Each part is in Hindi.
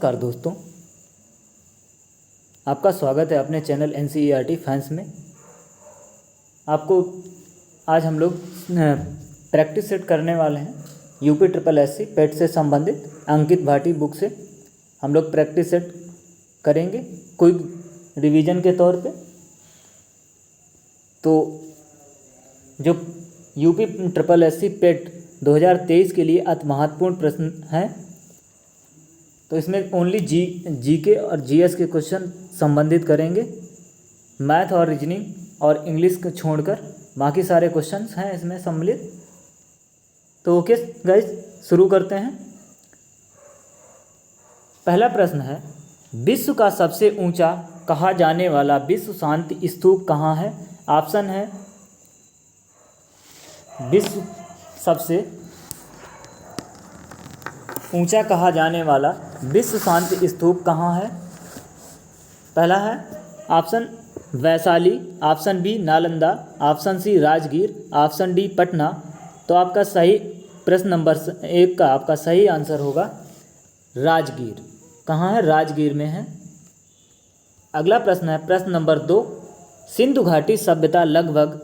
नमस्कार दोस्तों, आपका स्वागत है अपने चैनल NCERT फैंस में। आपको आज हम लोग प्रैक्टिस सेट करने वाले हैं। यूपी SSSC पेट से संबंधित अंकित भाटी बुक से हम लोग प्रैक्टिस सेट करेंगे क्विक रिवीजन के तौर पे। तो जो यूपी SSSC पेट 2023 के लिए अति महत्वपूर्ण प्रश्न हैं, तो इसमें ओनली जीके और जीएस के क्वेश्चन संबंधित करेंगे। मैथ और रीजनिंग और इंग्लिश को छोड़कर बाकी सारे क्वेश्चंस हैं इसमें सम्मिलित। तो ओके गाइस, शुरू करते हैं। पहला प्रश्न है, विश्व का सबसे ऊंचा कहा जाने वाला विश्व शांति स्तूप कहाँ है? ऑप्शन है विश्व सबसे ऊंचा कहा जाने वाला विश्व शांति स्तूप कहाँ है? पहला है option Vaishali, option B Nalanda, option C Rajgir, option D Patna. तो आपका सही प्रश्न नंबर 1 का आपका सही आंसर होगा राजगीर। कहाँ है? राजगीर में है। अगला प्रश्न है प्रश्न नंबर 2, सिंधु घाटी सभ्यता लगभग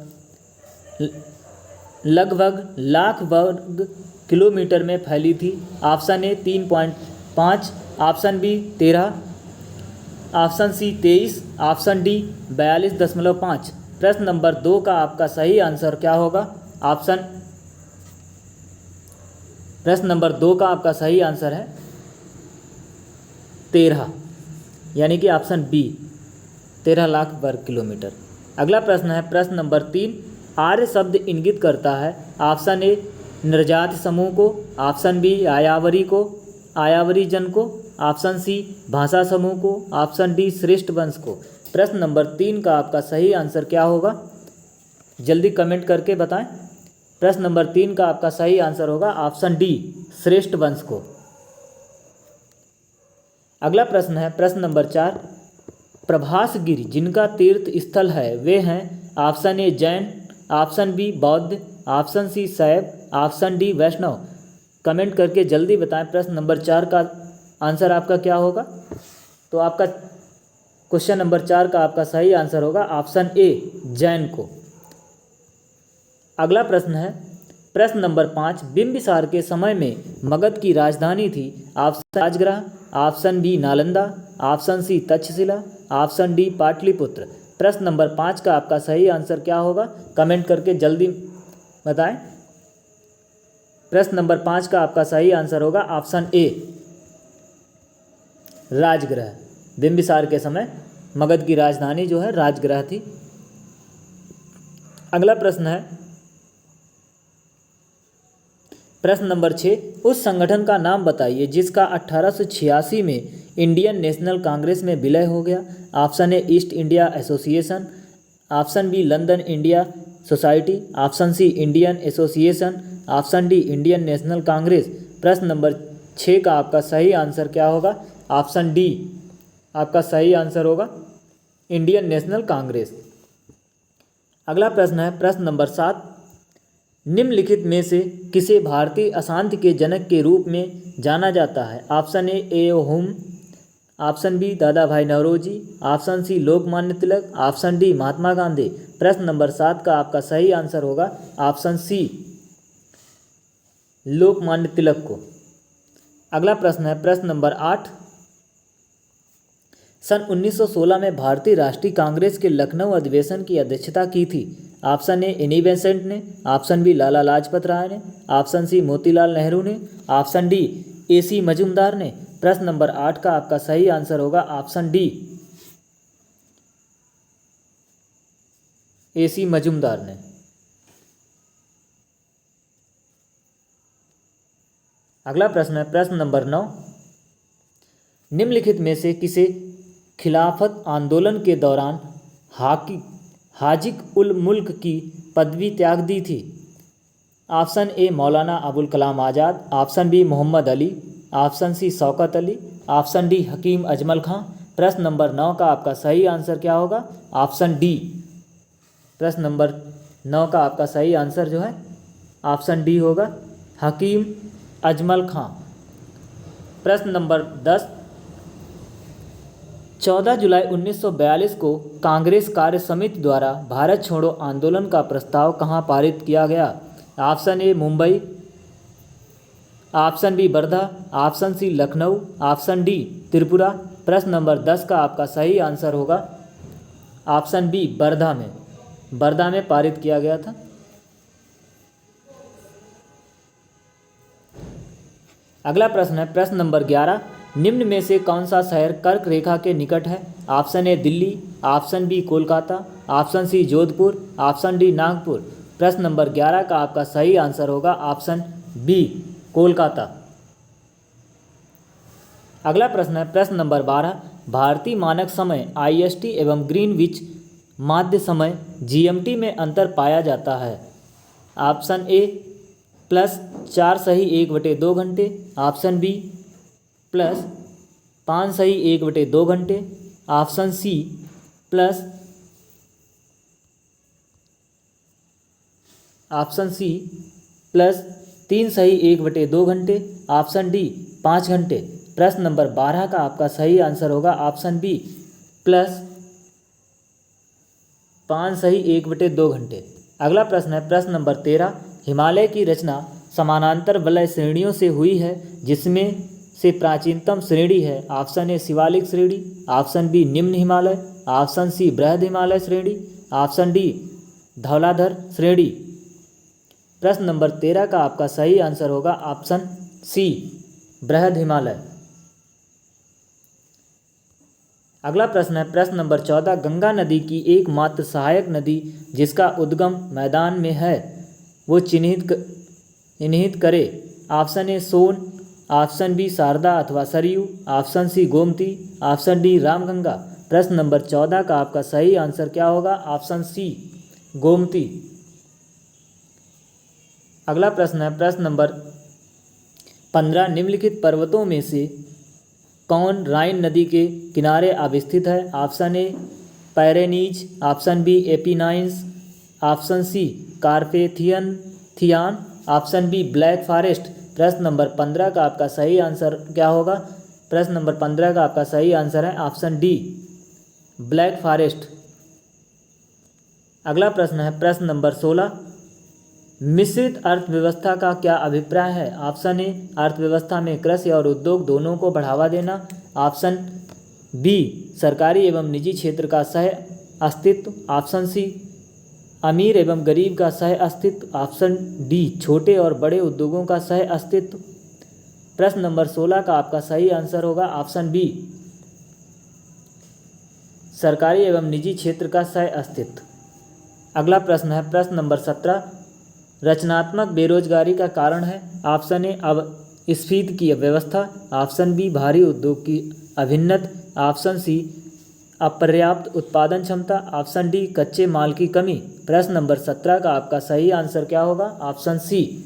लाख वर्ग किलोमीटर में फैली थी। Option A 3.5, option B 13, option C 23, option D 42.5। प्रश्न नंबर 2 का आपका सही आंसर क्या होगा? प्रश्न नंबर 2 का आपका सही आंसर है 13, यानी कि ऑप्शन बी 13 लाख वर्ग किलोमीटर। अगला प्रश्न है प्रश्न नंबर 3, आर्य शब्द इंगित करता है। ऑप्शन ए नृजाति समूह को, ऑप्शन बी आयावरी जन को, ऑप्शन सी भाषा समूह को, ऑप्शन डी श्रेष्ठ वंश को। प्रश्न नंबर 3 का आपका सही आंसर क्या होगा? जल्दी कमेंट करके बताएं। प्रश्न नंबर 3 का आपका सही आंसर होगा ऑप्शन डी श्रेष्ठ वंश को। अगला प्रश्न है प्रश्न नंबर 4, प्रभासगिरी जिनका तीर्थ स्थल है वे हैं। Option A Jain, option B बौद्ध, ऑप्शन सी शैव, ऑप्शन डी वैष्णव। कमेंट करके जल्दी बताएं प्रश्न नंबर 4 का आंसर आपका क्या होगा। तो आपका क्वेश्चन नंबर 4 का आपका सही आंसर होगा ऑप्शन ए जैन को। अगला प्रश्न है प्रश्न नंबर 5, बिंबिसार के समय में मगध की राजधानी थी। Option Rajgriha, option B Nalanda, option C Takshashila, option D Pataliputra. प्रश्न नंबर 5 का आपका सही आंसर क्या होगा? कमेंट करके जल्दी बताएं। प्रश्न नंबर 5 का आपका सही आंसर होगा ऑप्शन ए राजगृह। बिंबिसार के समय मगध की राजधानी जो है राजगृह थी। अगला प्रश्न है प्रश्न नंबर 6, उस संगठन का नाम बताइए जिसका 1886 में इंडियन नेशनल कांग्रेस में विलय हो गया। Option A East India Association, option B London India Society, option C Indian Association, option D Indian National Congress. प्रश्न नंबर 6 का आपका सही आंसर क्या होगा? ऑप्शन डी आपका सही आंसर होगा इंडियन नेशनल कांग्रेस। अगला प्रश्न है प्रश्न नंबर 7, निम्नलिखित में से किसे भारतीय अशांति के जनक के रूप में जाना जाता है? ऑप्शन ए हुम, ऑप्शन बी दादा भाई Naoroji, option C Lokmanya Tilak, option D Mahatma Gandhi. प्रश्न नंबर 7 का आपका सही आंसर होगा ऑप्शन सी लोकमान्य तिलक को। अगला प्रश्न है प्रश्न नंबर 8, सन 1916 में भारतीय राष्ट्रीय कांग्रेस के लखनऊ अधिवेशन की अध्यक्षता की थी। ऑप्शन ए एनी बेसेंट ने, ऑप्शन बी लाला लाजपत राय ने, ऑप्शन सी मोतीलाल नेहरू ने, ऑप्शन डी AC मजूमदार ने। प्रश्न नंबर 8 का आपका सही आंसर होगा ऑप्शन डी AC मजूमदार ने। अगला प्रश्न है प्रश्न नंबर 9, निम्नलिखित में से किसे खिलाफत आंदोलन के दौरान हाजिक उल मुल्क की पदवी त्याग दी थी? Option A Maulana Abul Kalam Azad, option B Mohammad Ali, option C Shaukat Ali, option D Hakim Ajmal Khan. प्रश्न नंबर 9 का आपका सही आंसर क्या होगा? Option D. प्रश्न नंबर 9 का आपका सही आंसर जो है ऑप्शन डी होगा हकीम अजमल खां। प्रश्न नंबर 10, 14 जुलाई 1942 को कांग्रेस कार्य समिति द्वारा भारत छोड़ो आंदोलन का प्रस्ताव कहाँ पारित किया गया? Option A Mumbai, option B Wardha, option C Lucknow, option D Tripura. प्रश्न नंबर 10 का आपका सही आंसर होगा ऑप्शन बी वर्धा में। वर्धा में पारित किया गया था। अगला प्रश्न है प्रश्न नंबर 11, निम्न में से कौन सा शहर कर्क रेखा के निकट है? Option A Delhi, option B Kolkata, option C Jodhpur, option D Nagpur. प्रश्न नंबर 11 का आपका सही आंसर होगा ऑप्शन बी कोलकाता। अगला प्रश्न है प्रश्न नंबर 12, भारतीय मानक समय IST एवं ग्रीनविच माध्य समय GMT में अंतर पाया जाता है? ऑप्शन ए +4 सही 1/2 घंटे, ऑप्शन बी +5 सही 1/2 घंटे, ऑप्शन सी +3 सही 1/2 घंटे, ऑप्शन डी 5 घंटे। प्रश्न नंबर 12 का आपका सही आंसर होगा ऑप्शन बी +5 सही 1/2 घंटे। अगला प्रश्न है प्रश्न नंबर 13, हिमालय की रचना समानांतर वलय श्रेणियों से हुई है जिसमें से प्राचीनतम श्रेणी है? ऑप्शन ए शिवालिक श्रेणी, ऑप्शन बी निम्न हिमालय, ऑप्शन सी बृहद हिमालय श्रेणी, ऑप्शन डी धौलाधर श्रेणी। प्रश्न नंबर 13 का आपका सही आंसर होगा ऑप्शन सी बृहद हिमालय। अगला प्रश्न है प्रश्न नंबर 14, गंगा नदी की एकमात्र सहायक नदी जिसका उद्गम मैदान में है वो चिन्हित करे? Option A Son, option B Sharda अथवा Saryu, option C Gomti, option D Ramganga. प्रश्न नंबर 14 का आपका सही आंसर क्या होगा? Option C Gomti. अगला प्रश्न है प्रश्न नंबर 15, निम्नलिखित पर्वतों में से कौन राइन नदी के किनारे अवस्थित है? Option A Pyrenees, option B Apennines, option C Carpathian, option B Black Forest. प्रश्न नंबर 15 का आपका सही आंसर क्या होगा? प्रश्न नंबर 15 का आपका सही आंसर है ऑप्शन डी ब्लैक फॉरेस्ट। अगला प्रश्न है प्रश्न नंबर 16, मिश्रित अर्थव्यवस्था का क्या अभिप्राय है? ऑप्शन ए अर्थव्यवस्था में कृषि और उद्योग दोनों को बढ़ावा देना, ऑप्शन बी सरकारी एवं निजी क्षेत्र का सह अस्तित्व, ऑप्शन सी अमीर एवं गरीब का सह अस्तित्व, ऑप्शन डी छोटे और बड़े उद्योगों का सह अस्तित्व। प्रश्न नंबर 16 का आपका सही आंसर होगा ऑप्शन बी सरकारी एवं निजी क्षेत्र का सह अस्तित्व। अगला प्रश्न है प्रश्न नंबर 17, रचनात्मक बेरोजगारी का कारण है? ऑप्शन ए अपस्फीति की व्यवस्था, ऑप्शन बी भारी उद्योग की अभिन्नत, ऑप्शन सी अपर्याप्त उत्पादन क्षमता, ऑप्शन डी कच्चे माल की कमी। प्रश्न नंबर 17 का आपका सही आंसर क्या होगा? ऑप्शन सी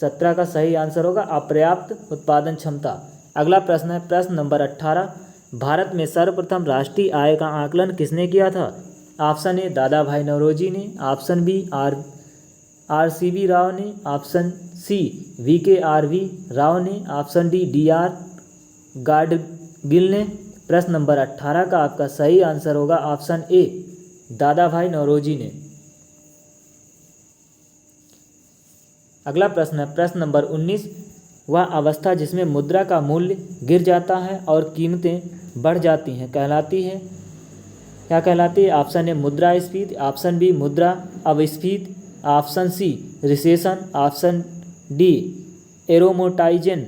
17 का सही आंसर होगा अपर्याप्त उत्पादन क्षमता। अगला प्रश्न है प्रश्न नंबर 18, भारत में सर्वप्रथम राष्ट्रीय आय का आकलन किसने किया था? ऑप्शन ए दादा भाई नौरोजी ने, ऑप्शन बी RCV राव ने, ऑप्शन सी VKRV राव ने, ऑप्शन डी DR गाडगिल ने। प्रश्न नंबर 18 का आपका सही आंसर होगा ऑप्शन ए दादा भाई नौरोजी ने। अगला प्रश्न है प्रश्न नंबर 19, वह अवस्था जिसमें मुद्रा का मूल्य गिर जाता है और कीमतें बढ़ जाती हैं कहलाती है? क्या कहलाती है? ऑप्शन ए मुद्रास्फीति, ऑप्शन बी मुद्रा अपस्फीति, option C recession, option D एरोमोटाइजेशन।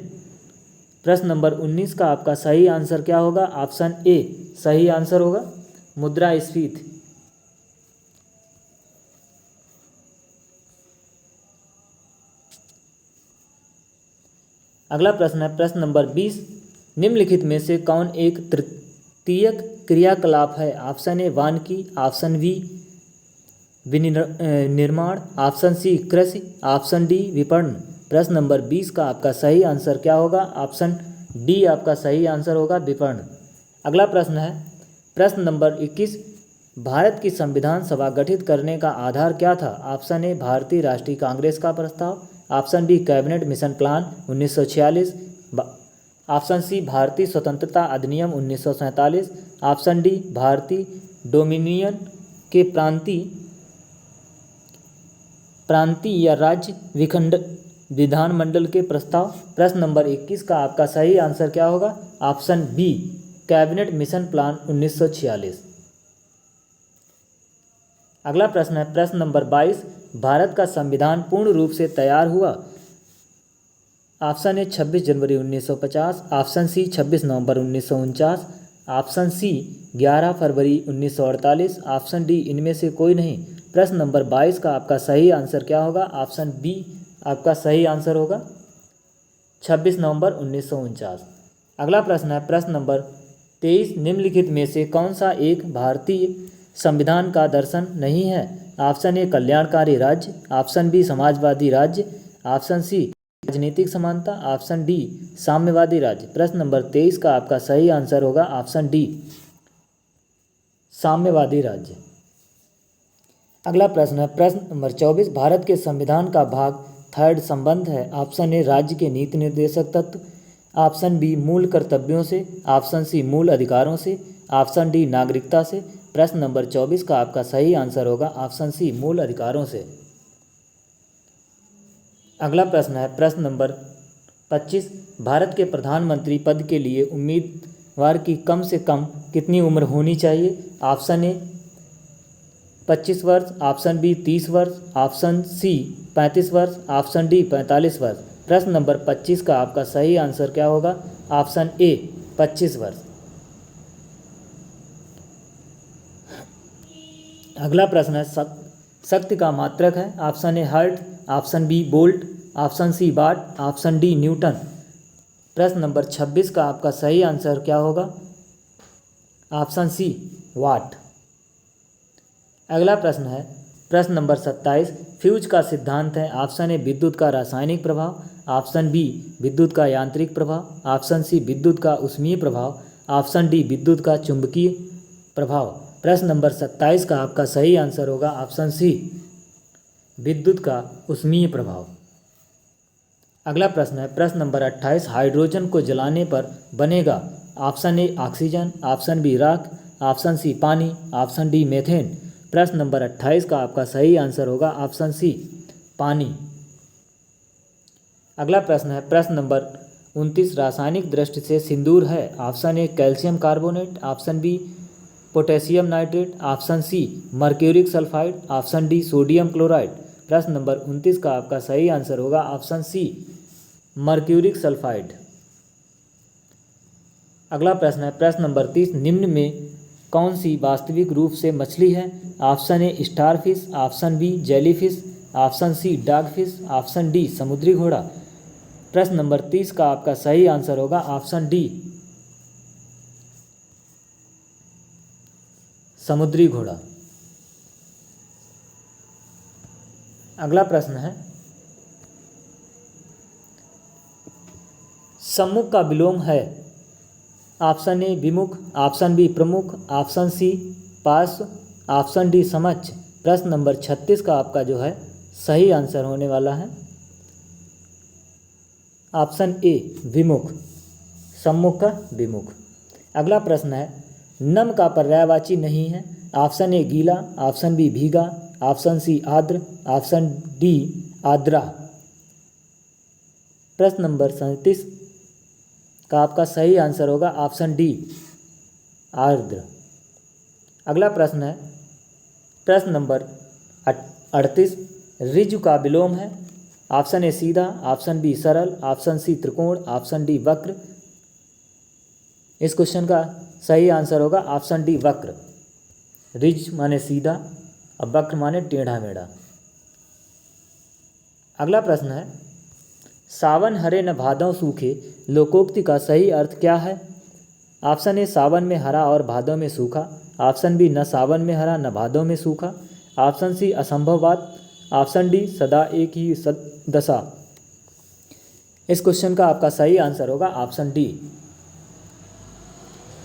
प्रश्न नंबर 19 का आपका सही आंसर क्या होगा? ऑप्शन ए सही आंसर होगा मुद्रास्फीति। अगला प्रश्न है प्रश्न नंबर 20, निम्नलिखित में से कौन एक तृतीयक क्रियाकलाप है? ऑप्शन ए वानिकी, ऑप्शन बी विनिर्माण, ऑप्शन सी कृषि, ऑप्शन डी विपणन। प्रश्न नंबर 20 का आपका सही आंसर क्या होगा? ऑप्शन डी आपका सही आंसर होगा विपणन। अगला प्रश्न है प्रश्न नंबर 21, भारत की संविधान सभा गठित करने का आधार क्या था? ऑप्शन ए भारतीय राष्ट्रीय कांग्रेस का प्रस्ताव, option B Cabinet Mission Plan 1946, option C भारतीय स्वतंत्रता अधिनियम 1947, ऑप्शन डी भारतीय डोमिनियन के प्रांतीय या राज्य विधानमंडल के प्रस्ताव। प्रश्न नंबर 21 का आपका सही आंसर क्या होगा? Option B Cabinet Mission Plan 1946। अगला प्रश्न है प्रश्न नंबर 22, भारत का संविधान पूर्ण रूप से तैयार हुआ। ऑप्शन ए 26 जनवरी 1950, ऑप्शन सी 26 नवंबर 1949, ऑप्शन सी 11 फरवरी 1948, ऑप्शन डी इनमें से कोई नहीं। प्रश्न नंबर 22 का आपका सही आंसर क्या होगा? ऑप्शन बी आपका सही आंसर होगा 26 नवंबर 1949। अगला प्रश्न है प्रश्न नंबर 23, निम्नलिखित में से कौन सा एक भारतीय संविधान का दर्शन नहीं है? ऑप्शन ए कल्याणकारी राज्य, ऑप्शन बी समाजवादी राज्य, ऑप्शन सी राजनीतिक समानता, ऑप्शन डी साम्यवादी राज्य। प्रश्न नंबर 23 का आपका सही आंसर होगा ऑप्शन डी साम्यवादी राज्य। अगला प्रश्न है प्रश्न नंबर 24, भारत के संविधान का भाग 3 संबंध है। ऑप्शन ए राज्य के नीति निर्देशक तत्व, ऑप्शन बी मूल कर्तव्यों से, ऑप्शन सी मूल अधिकारों से, ऑप्शन डी नागरिकता से। प्रश्न नंबर 24 का आपका सही आंसर होगा ऑप्शन सी मूल अधिकारों से। अगला प्रश्न है प्रश्न नंबर 25, भारत के प्रधानमंत्री पद के लिए उम्मीदवार की कम से कम कितनी उम्र होनी चाहिए? ऑप्शन ए 25 वर्ष, ऑप्शन बी 30 वर्ष, ऑप्शन सी 35 वर्ष, ऑप्शन डी 45 वर्ष। प्रश्न नंबर 25 का आपका सही आंसर क्या होगा? ऑप्शन ए 25 वर्ष। अगला प्रश्न है शक्ति का मात्रक है। Option A hertz, option B volt, option C watt, option D newton. प्रश्न नंबर 26 का आपका सही आंसर क्या होगा? Option C watt. अगला प्रश्न है प्रश्न नंबर 27, फ्यूज का सिद्धांत है। ऑप्शन ए विद्युत का रासायनिक प्रभाव, ऑप्शन बी विद्युत का यांत्रिक प्रभाव, ऑप्शन सी विद्युत का ऊष्मीय प्रभाव, ऑप्शन डी विद्युत का चुंबकीय प्रभाव। प्रश्न नंबर 27 का आपका सही आंसर होगा ऑप्शन सी विद्युत का ऊष्मीय प्रभाव। अगला प्रश्न है प्रश्न नंबर 28, हाइड्रोजन को जलाने पर बनेगा। Option A oxygen, option B राख, ऑप्शन सी पानी, ऑप्शन डी मीथेन। प्रश्न नंबर 28 का आपका सही आंसर होगा ऑप्शन सी पानी। अगला प्रश्न है प्रश्न नंबर 29, रासायनिक दृष्टि से सिंदूर है। Option A calcium carbonate, option B potassium nitrate, option C mercuric sulphide, option D sodium chloride. प्रश्न नंबर 29 का आपका सही आंसर होगा ऑप्शन सी मर्क्यूरिक सल्फाइड। अगला प्रश्न है प्रश्न नंबर 30, निम्न में कौन सी वास्तविक रूप से मछली है? Option A star fish, option B jellyfish, option C dog fish, option D समुद्री घोड़ा। प्रश्न नंबर 30 का आपका सही आंसर होगा ऑप्शन डी समुद्री घोड़ा। अगला प्रश्न है सम्मुख का विलोम है। ऑप्शन ए विमुख, ऑप्शन बी प्रमुख, ऑप्शन सी पार्श्व, ऑप्शन डी समक्ष। प्रश्न नंबर 36 का आपका जो है सही आंसर होने वाला है ऑप्शन ए विमुख, सम्मुख का विमुख। अगला प्रश्न है नम का पर्यायवाची नहीं है। ऑप्शन ए गीला, ऑप्शन बी भीगा, ऑप्शन सी आर्द्र, ऑप्शन डी आर्द्रा। प्रश्न नंबर 37 का आपका सही आंसर होगा ऑप्शन डी आर्द्र। अगला प्रश्न है प्रश्न नंबर 38, ऋजु का विलोम है। ऑप्शन ए सीधा, ऑप्शन बी सरल, ऑप्शन सी त्रिकोण, ऑप्शन डी वक्र। इस क्वेश्चन का सही आंसर होगा ऑप्शन डी वक्र। रिज माने सीधा और वक्र माने टेढ़ा मेढ़ा। अगला प्रश्न है सावन हरे न भादों सूखे लोकोक्ति का सही अर्थ क्या है? ऑप्शन ए सावन में हरा और भादों में सूखा, ऑप्शन बी न सावन में हरा न भादों में सूखा, ऑप्शन सी असंभव बात, ऑप्शन डी सदा एक ही दशा। इस क्वेश्चन का आपका सही आंसर होगा ऑप्शन डी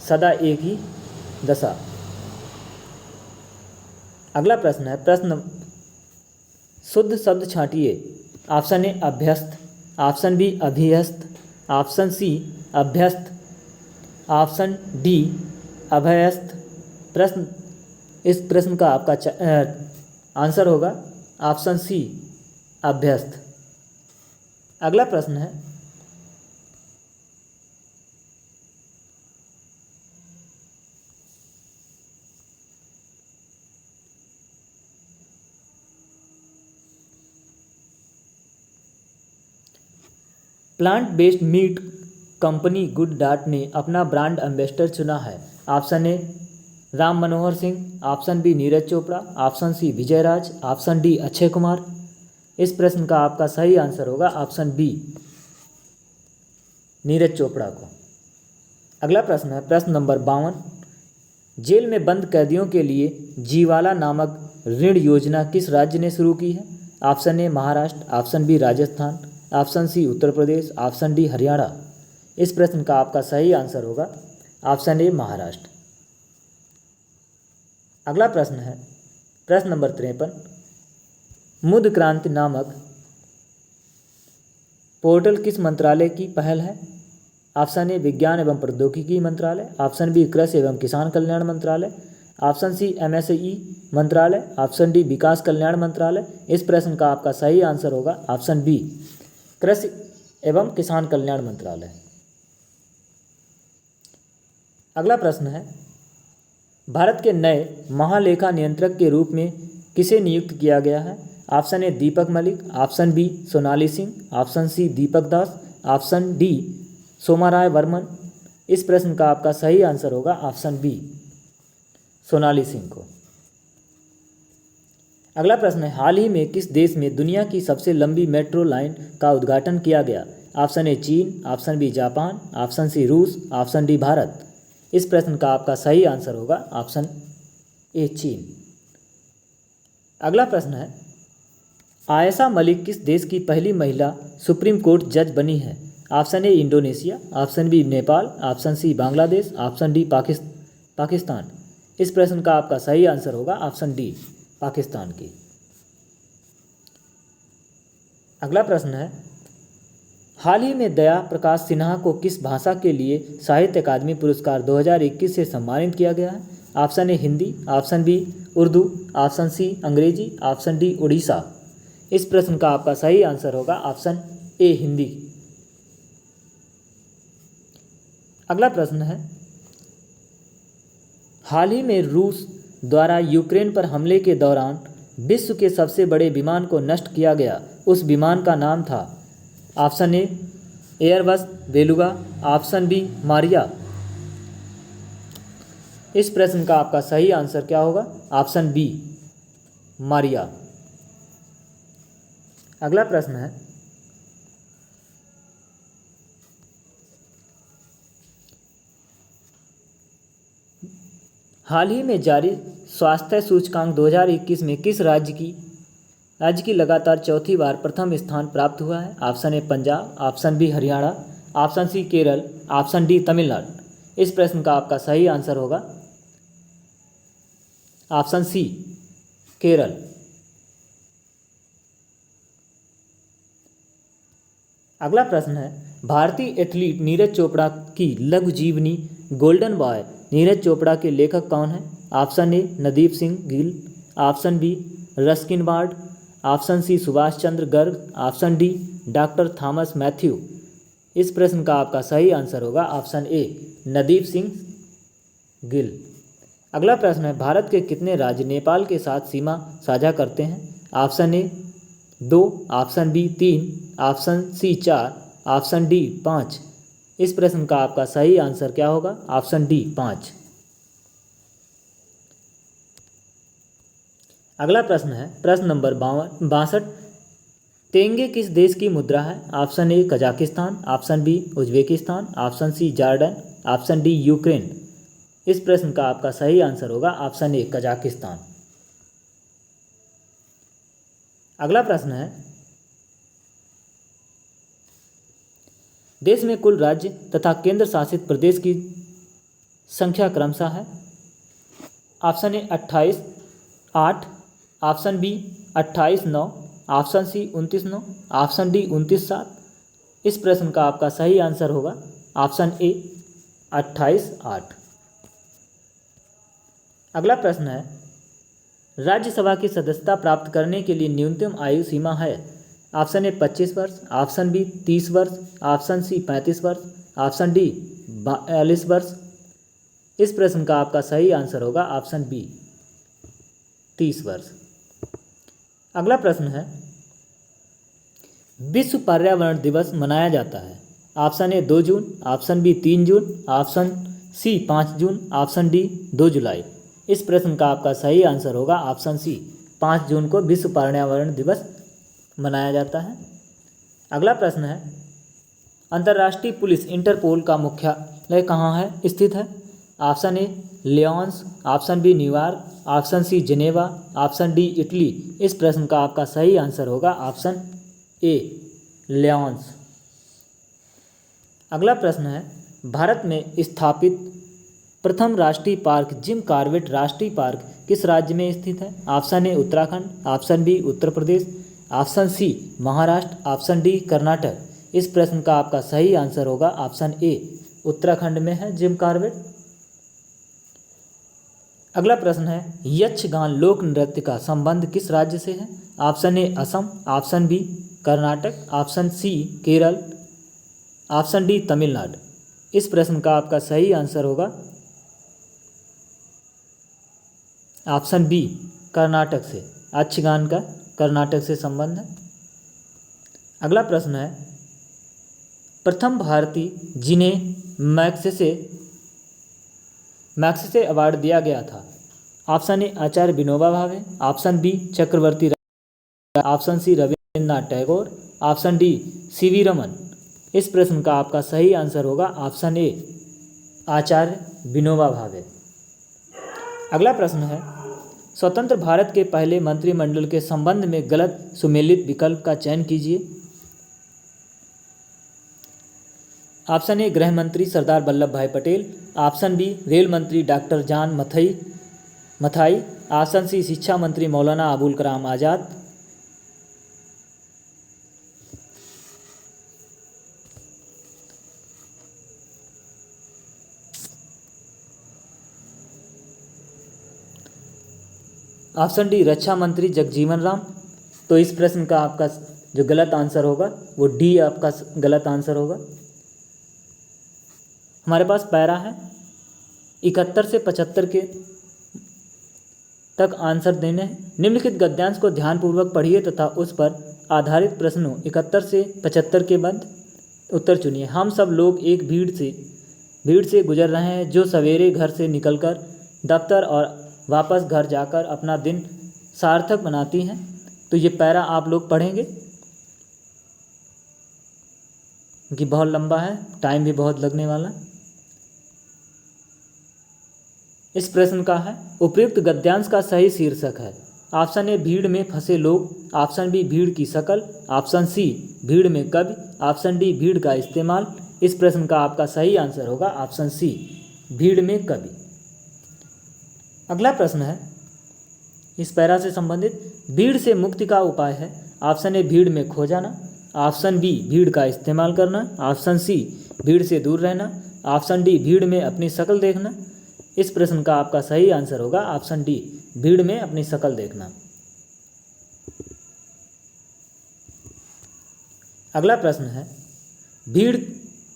सदा एक ही दशा। अगला प्रश्न है प्रश्न शुद्ध शब्द छांटिए। ऑप्शन ए अभ्यस्त, ऑप्शन बी अभियस्त, ऑप्शन सी अभ्यस्त, ऑप्शन डी अभयस्थ। प्रश्न इस प्रश्न का आपका आंसर होगा ऑप्शन सी अभ्यस्त। अगला प्रश्न है, plant based meat company Good Diet ने अपना ब्रांड एम्बेसडर चुना है। Option A Ram Manohar Singh, option B Neeraj Chopra, option C Vijay Raj, option D Akshay Kumar. इस प्रश्न का आपका सही आंसर होगा ऑप्शन बी नीरज चोपड़ा को। अगला प्रश्न है प्रश्न नंबर 52, जेल में बंद कैदियों के लिए जीवाला नामक ऋण योजना किस राज्य ने शुरू की है? Option A Maharashtra, option B Rajasthan, option C Uttar Pradesh, option D Haryana. इस प्रश्न का आपका सही आंसर होगा ऑप्शन ए महाराष्ट्र। अगला प्रश्न है प्रश्न नंबर 53, मुद्र क्रांति नामक पोर्टल किस मंत्रालय की पहल है? ऑप्शन ए विज्ञान एवं प्रौद्योगिकी मंत्रालय, ऑप्शन बी कृषि एवं किसान कल्याण मंत्रालय, ऑप्शन सी एमएसई मंत्रालय, ऑप्शन डी विकास कल्याण मंत्रालय। इस प्रश्न का आपका सही आंसर होगा ऑप्शन बी कृषि एवं किसान कल्याण मंत्रालय। अगला प्रश्न है, भारत के नए महालेखा नियंत्रक के रूप में किसे नियुक्त किया गया है? Option A Deepak Malik, option B Sonali Singh, option C Deepak Das, option D Somaray Varman. इस प्रश्न का आपका सही आंसर होगा ऑप्शन बी सोनाली सिंह को। अगला प्रश्न है, हाल ही में किस देश में दुनिया की सबसे लंबी मेट्रो लाइन का उद्घाटन किया गया? ऑप्शन ए चीन, option B Japan, option C रूस, ऑप्शन डी भारत। इस प्रश्न का आपका सही आंसर होगा ऑप्शन ए चीन। अगला प्रश्न है, आयशा मलिक किस देश की पहली महिला सुप्रीम कोर्ट जज बनी है? Option A Indonesia, option B Nepal, option C Bangladesh, option D Pakistan. इस प्रश्न का आपका सही आंसर होगा ऑप्शन डी पाकिस्तान की। अगला प्रश्न है, हाल ही में दया प्रकाश सिन्हा को किस भाषा के लिए साहित्य अकादमी पुरस्कार 2021 से सम्मानित किया गया है? Option A Hindi, option B Urdu, option C अंग्रेजी, ऑप्शन डी उड़ीसा। इस प्रश्न का आपका सही आंसर होगा ऑप्शन ए हिंदी। अगला प्रश्न है, हाल ही में रूस द्वारा यूक्रेन पर हमले के दौरान विश्व के सबसे बड़े विमान को नष्ट किया गया, उस विमान का नाम था? Option A Airbus Beluga, option B Mriya. इस प्रश्न का आपका सही आंसर क्या होगा? Option B Mriya. अगला प्रश्न है, हाल ही में जारी स्वास्थ्य सूचकांक 2021 में किस राज्य की लगातार चौथी बार प्रथम स्थान प्राप्त हुआ है? Option A Punjab, option B Haryana, option C Kerala, option D Tamil Nadu. इस प्रश्न का आपका सही आंसर होगा ऑप्शन सी केरल। अगला प्रश्न है, भारतीय एथलीट नीरज चोपड़ा की लघु जीवनी गोल्डन बॉय नीरज चोपड़ा के लेखक कौन है? Option A Nadeep Singh Gill, option B Ruskin Bond, option C Subhash Chandra Garg, option D doctor Thomas Mathew. इस प्रश्न का आपका सही आंसर होगा ऑप्शन ए नदीप सिंह गिल। अगला प्रश्न है, भारत के कितने राज्य नेपाल के साथ सीमा साझा करते हैं? Option A 2, option B 3, option C 4, option D 5। इस प्रश्न का आपका सही आंसर क्या होगा? Option D 5। अगला प्रश्न है प्रश्न नंबर 62, तेंगे किस देश की मुद्रा है? Option A Kazakhstan, option B Uzbekistan, option C Jordan, option D Ukraine. इस प्रश्न का आपका सही आंसर होगा ऑप्शन ए कजाकिस्तान। अगला प्रश्न है, देश में कुल राज्य तथा केंद्र शासित प्रदेश की संख्या क्रमशः है? Option A 28, 8, option B 28, 9, option C 29, 9, option D 29, 7। इस प्रश्न का आपका सही आंसर होगा ऑप्शन ए 28/8। अगला प्रश्न है, राज्यसभा की सदस्यता प्राप्त करने के लिए न्यूनतम आयु सीमा है। ऑप्शन ए 25 वर्ष, ऑप्शन बी 30 वर्ष, ऑप्शन सी 35 वर्ष, ऑप्शन डी 42 वर्ष। इस प्रश्न का आपका सही आंसर होगा ऑप्शन बी 30 वर्ष। अगला प्रश्न है, विश्व पर्यावरण दिवस मनाया जाता है। ऑप्शन ए 2 जून, ऑप्शन बी 3 जून, ऑप्शन सी 5 जून, ऑप्शन डी 2 जुलाई। इस प्रश्न का आपका सही आंसर होगा ऑप्शन सी 5 जून को विश्व पर्यावरण दिवस मनाया जाता है। अगला प्रश्न है, अंतर्राष्ट्रीय पुलिस इंटरपोल का मुख्यालय कहाँ है स्थित है। Option A Lyons, option B New York, option C Geneva, option D Italy. इस प्रश्न का आपका सही आंसर होगा ऑप्शन ए लियोन्स। अगला प्रश्न है, भारत में स्थापित प्रथम राष्ट्रीय पार्क जिम कॉर्बेट राष्ट्रीय पार्क किस राज्य में स्थित है। Option A Uttarakhand, option B Uttar Pradesh, option C Maharashtra, option D Karnataka. इस प्रश्न का आपका सही आंसर होगा ऑप्शन ए उत्तराखंड में है जिम कॉर्बेट। अगला प्रश्न है, यक्षगान लोक नृत्य का संबंध किस राज्य से है। Option A Assam, option B Karnataka, option C Kerala, option D Tamil Nadu. इस प्रश्न का आपका सही आंसर होगा ऑप्शन बी कर्नाटक से। यक्षगान का कर्नाटक से संबंध है। अगला प्रश्न है, प्रथम भारतीय जिन्हें मैग्सेसे अवार्ड दिया गया था। ऑप्शन ए Acharya Vinoba Bhave, option B Chakravarti Raja, option C Rabindranath Tagore, option D CV Raman. इस प्रश्न का आपका सही आंसर होगा ऑप्शन ए आचार्य विनोबा भावे। अगला प्रश्न है, स्वतंत्र भारत के पहले मंत्रिमंडल के संबंध में गलत सुमेलित विकल्प का चयन कीजिए। ऑप्शन ए गृह मंत्री Sardar Vallabh Bhai Patel, option B rail मंत्री doctor John Mathai, option C शिक्षा मंत्री मौलाना अबुल कलाम आज़ाद। ऑप्शन डी रक्षा मंत्री जगजीवन राम। तो इस प्रश्न का आपका जो गलत आंसर होगा वो डी आपका गलत आंसर होगा। हमारे पास पैरा है 71 से 75 के तक आंसर देने हैं। निम्नलिखित गद्यांश को ध्यानपूर्वक पढ़िए तथा उस पर आधारित प्रश्नों 71 से 75 के बाद उत्तर चुनिए। हम सब लोग एक भीड़ से गुजर रहे हैं जो सवेरे घर से निकलकर दफ्तर और वापस घर जाकर अपना दिन सार्थक बनाती हैं। तो ये पैरा आप लोग पढ़ेंगे कि बहुत लंबा है, टाइम भी बहुत लगने वाला। इस प्रश्न का है, उपयुक्त गद्यांश का सही शीर्षक है। ऑप्शन ए भीड़ में फंसे लोग, ऑप्शन बी भीड़ की शकल, ऑप्शन सी भीड़ में कवि, ऑप्शन डी भीड़ का इस्तेमाल। इस प्रश्न का आपका सही आंसर होगा ऑप्शन सी भीड़ में कवि। अगला प्रश्न है इस पैरा से संबंधित, भीड़ से मुक्ति का उपाय है। ऑप्शन ए भीड़ में खो जाना, ऑप्शन बी भीड़ का इस्तेमाल करना, ऑप्शन सी भीड़ से दूर रहना, ऑप्शन डी भीड़ में अपनी शक्ल देखना। इस प्रश्न का आपका सही आंसर होगा ऑप्शन डी भीड़ में अपनी शक्ल देखना। अगला प्रश्न है, भीड़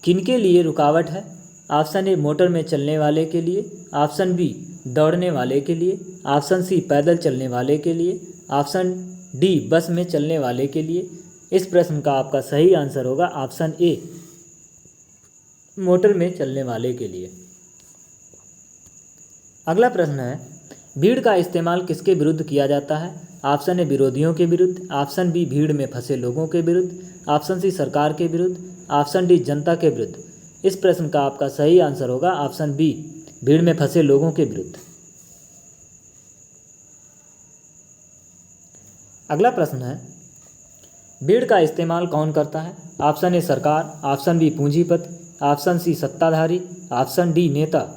किनके लिए रुकावट है। ऑप्शन ए मोटर में चलने वाले के लिए, ऑप्शन बी दौड़ने वाले के लिए, ऑप्शन सी पैदल चलने वाले के लिए, ऑप्शन डी बस में चलने वाले के लिए। इस प्रश्न का आपका सही आंसर होगा ऑप्शन ए मोटर में चलने वाले के लिए। अगला प्रश्न है, भीड़ का इस्तेमाल किसके विरुद्ध किया जाता है। ऑप्शन ए विरोधियों के विरुद्ध, ऑप्शन बी भीड़ में फंसे लोगों के विरुद्ध, ऑप्शन सी सरकार के विरुद्ध, ऑप्शन डी जनता के विरुद्ध। इस प्रश्न का आपका सही आंसर होगा ऑप्शन बी भीड़ में फंसे लोगों के विरुद्ध। अगला प्रश्न है, भीड़ का इस्तेमाल कौन करता है। ऑप्शन ए सरकार, ऑप्शन बी पूंजीपति, ऑप्शन सी सत्ताधारी, ऑप्शन डी नेता।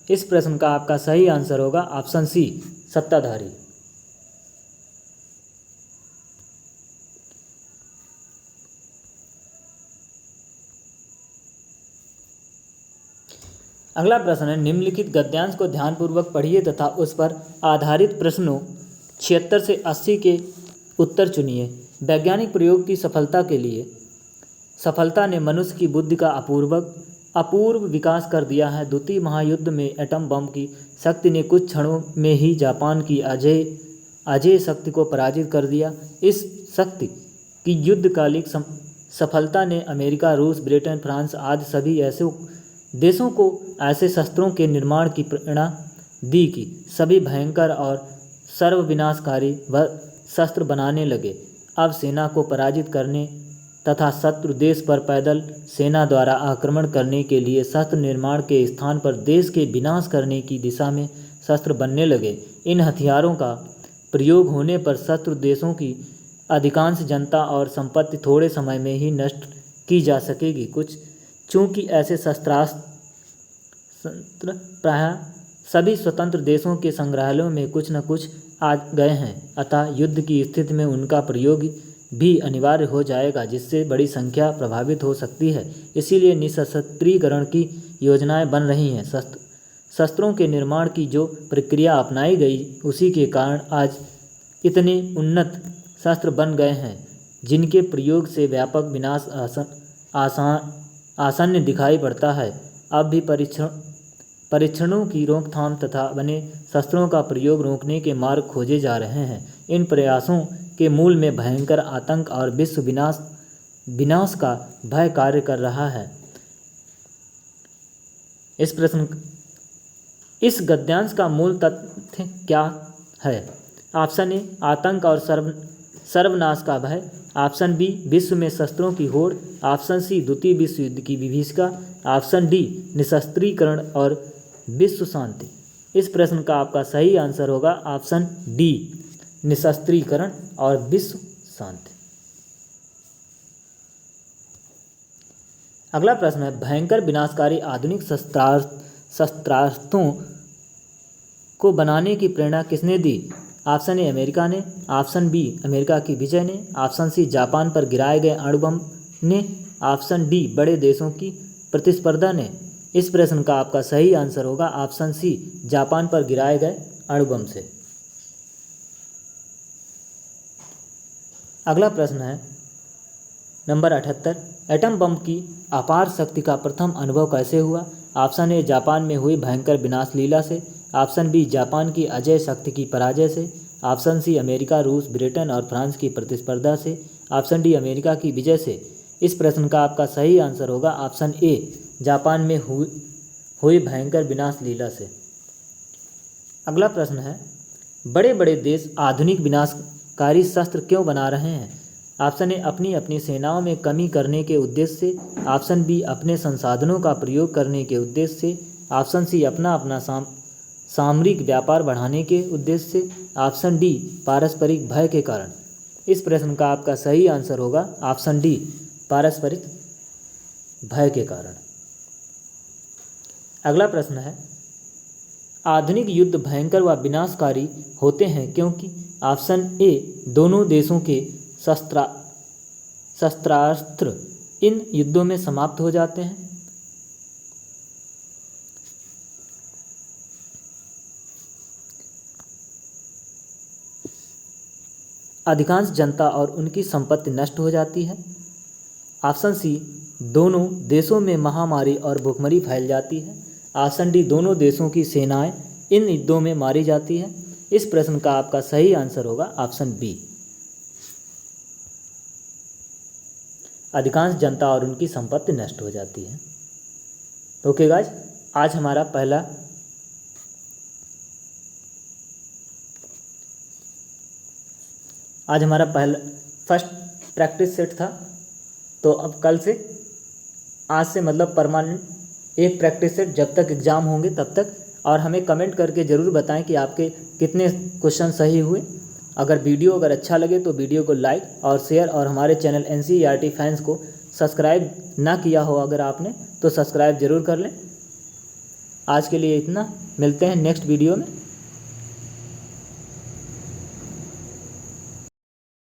इस प्रश्न का आपका सही आंसर होगा ऑप्शन सी सत्ताधारी। अगला प्रश्न है, निम्नलिखित गद्यांश को ध्यानपूर्वक पढ़िए तथा उस पर आधारित प्रश्नों 76 से 80 के उत्तर चुनिए। वैज्ञानिक प्रयोग की सफलता के लिए सफलता ने मनुष्य की बुद्धि का अपूर्व विकास कर दिया है। द्वितीय महायुद्ध में एटम बम की शक्ति ने कुछ क्षणों में ही जापान की अजेय शक्ति को पराजित कर दिया। इस शक्ति की युद्धकालिक सफलता ने अमेरिका, रूस, ब्रिटेन, फ्रांस आदि सभी ऐसे देशों को ऐसे शस्त्रों के निर्माण की प्रेरणा दी कि सभी भयंकर और सर्वविनाशकारी शस्त्र बनाने लगे। अब सेना को पराजित करने तथा शत्रु देश पर पैदल सेना द्वारा आक्रमण करने के लिए शस्त्र निर्माण के स्थान पर देश के विनाश करने की दिशा में शस्त्र बनने लगे। इन हथियारों का प्रयोग होने पर शत्रु देशों की अधिकांश जनता और संपत्ति थोड़े समय में ही नष्ट की जा सकेगी। चूँकि ऐसे शस्त्रास्त्र प्रायः सभी स्वतंत्र देशों के संग्रहालयों में कुछ न कुछ आ गए हैं, अतः युद्ध की स्थिति में उनका प्रयोग भी अनिवार्य हो जाएगा, जिससे बड़ी संख्या प्रभावित हो सकती है। इसीलिए निशस्त्रीकरण की योजनाएं बन रही हैं। शस्त्रों के निर्माण की जो प्रक्रिया अपनाई गई, उसी के कारण आज इतने उन्नत शस्त्र बन गए हैं, जिनके प्रयोग से व्यापक विनाश आसन्न दिखाई पड़ता है। अब भी परीक्षणों की रोकथाम तथा बने शस्त्रों का प्रयोग रोकने के मार्ग खोजे जा रहे हैं। इन प्रयासों के मूल में भयंकर आतंक और विश्व विनाश का भय कार्य कर रहा है। इस गद्यांश का मूल तथ्य क्या है? ऑप्शन ए, आतंक और सर्वनाश का भय। ऑप्शन बी, विश्व में शस्त्रों की होड़। ऑप्शन सी, द्वितीय विश्व युद्ध की विभीषिका। ऑप्शन डी, निशस्त्रीकरण और विश्व शांति। इस प्रश्न का आपका सही आंसर होगा ऑप्शन डी, निशस्त्रीकरण और विश्व शांति। अगला प्रश्न है, भयंकर विनाशकारी आधुनिक शस्त्रास्त्रों को बनाने की प्रेरणा किसने दी? ऑप्शन ए, अमेरिका ने। ऑप्शन बी, अमेरिका की विजय ने। ऑप्शन सी, जापान पर गिराए गए अणुबम ने। ऑप्शन डी, बड़े देशों की प्रतिस्पर्धा ने। इस प्रश्न का आपका सही आंसर होगा ऑप्शन सी, जापान पर गिराए गए अणुबम से। अगला प्रश्न है नंबर 78, एटम बम की अपार शक्ति का प्रथम अनुभव कैसे हुआ? ऑप्शन ए, जापान में हुई भयंकर विनाश लीला से। ऑप्शन बी, जापान की अजेय शक्ति की पराजय से। ऑप्शन सी, अमेरिका, रूस, ब्रिटेन और फ्रांस की प्रतिस्पर्धा से। ऑप्शन डी, अमेरिका की विजय से। इस प्रश्न का आपका सही आंसर होगा ऑप्शन ए, जापान में हुई भयंकर विनाश लीला से। अगला प्रश्न है, बड़े बड़े देश आधुनिक विनाशकारी शस्त्र क्यों बना रहे हैं? ऑप्शन ए, अपनी अपनी सेनाओं में कमी करने के उद्देश्य से। ऑप्शन बी, अपने संसाधनों का प्रयोग करने के उद्देश्य से। ऑप्शन सी, अपना सामरिक व्यापार बढ़ाने के उद्देश्य से। ऑप्शन डी, पारस्परिक भय के कारण। इस प्रश्न का आपका सही आंसर होगा ऑप्शन डी, पारस्परिक भय के कारण। अगला प्रश्न है, आधुनिक युद्ध भयंकर व विनाशकारी होते हैं क्योंकि? ऑप्शन ए, दोनों देशों के शस्त्रास्त्र इन युद्धों में समाप्त हो जाते हैं। अधिकांश जनता और उनकी संपत्ति नष्ट हो जाती है। ऑप्शन सी, दोनों देशों में महामारी और भुखमरी फैल जाती है। ऑप्शन डी, दोनों देशों की सेनाएं इन युद्धों में मारी जाती है। इस प्रश्न का आपका सही आंसर होगा ऑप्शन बी, अधिकांश जनता और उनकी संपत्ति नष्ट हो जाती है। ओके गाइस, आज हमारा फर्स्ट प्रैक्टिस सेट था। तो अब कल से, आज से मतलब परमानेंट एक प्रैक्टिस सेट जब तक एग्ज़ाम होंगे तब तक। और हमें कमेंट करके ज़रूर बताएं कि आपके कितने क्वेश्चन सही हुए। अगर अच्छा लगे तो वीडियो को लाइक और शेयर, और हमारे चैनल NCERT फैंस को सब्सक्राइब ना किया हो अगर आपने तो सब्सक्राइब ज़रूर कर लें। आज के लिए इतना, मिलते हैं नेक्स्ट वीडियो में।